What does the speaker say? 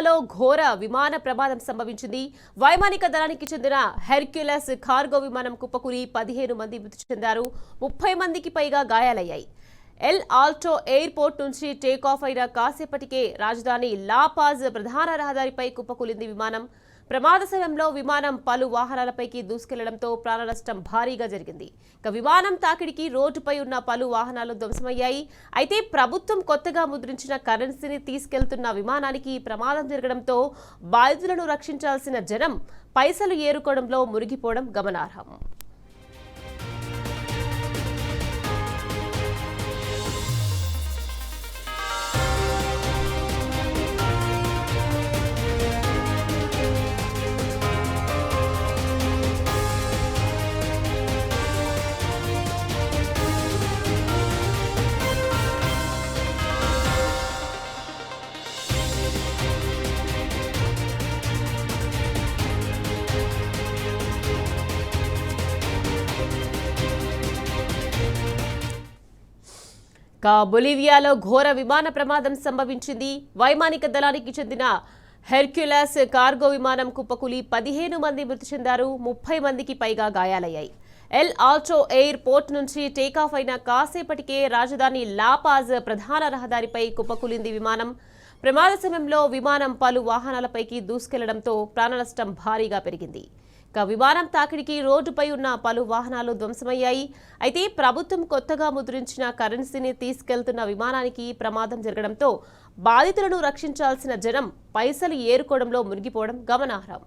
బొలివియాలో ఘోర విమాన ప్రమాదం సంభవించింది. వైమానిక దళానికి చెందిన హెర్క్యులస్ కార్గో విమానం కుప్పకూలి 15 మంది మృతి చెందారు. 30 మందికి పైగా గాయాలయ్యాయి. ఎల్ ఆల్టో ఎయిర్పోర్ట్ నుంచి టేకాఫ్ అయిన కాసేపటికే రాజధాని లాపాజ్ ప్రధాన రహదారిపై కుప్పకూలింది విమానం. ప్రమాద సమయంలో విమానం పలు వాహనాలపైకి దూసుకెళ్లడంతో ప్రాణ నష్టం భారీగా జరిగింది. విమానం తాకిడికి రోడ్డుపై ఉన్న పలు వాహనాలు ధ్వంసమయ్యాయి. అయితే ప్రభుత్వం కొత్తగా ముద్రించిన కరెన్సీని తీసుకెళ్తున్న విమానానికి ప్రమాదం జరగడంతో బాధితులను రక్షించాల్సిన జనం పైసలు ఏరుకోవడంలో మునిగిపోవడం గమనార్హం. బొలివియాలో ఘోర విమాన ప్రమాదం సంభవించింది. వైమానిక దళానికి చెందిన హెర్క్యులస్ కార్గో విమానం కుప్పకూలి 15 మంది మృతి చెందారు. 30 మందికి పైగా గాయాలయ్యాయి. ఎల్ ఆల్టో ఎయిర్పోర్ట్ నుంచి టేకాఫ్ అయిన కాసేపటికే రాజధాని లాపాజ్ ప్రధాన రహదారిపై కుప్పకూలింది విమానం. ప్రమాద సమయంలో విమానం పలు వాహనాలపైకి దూసుకెళ్లడంతో ప్రాణ నష్టం భారీగా పెరిగింది. విమానం తాకిడికి రోడ్డుపై ఉన్న పలు వాహనాలు ధ్వంసమయ్యాయి. అయితే ప్రభుత్వం కొత్తగా ముద్రించిన కరెన్సీని తీసుకెళ్తున్న విమానానికి ప్రమాదం జరగడంతో బాధితులను రక్షించాల్సిన జనం పైసలు ఏరుకోవడంలో మునిగిపోవడం గమనార్హం.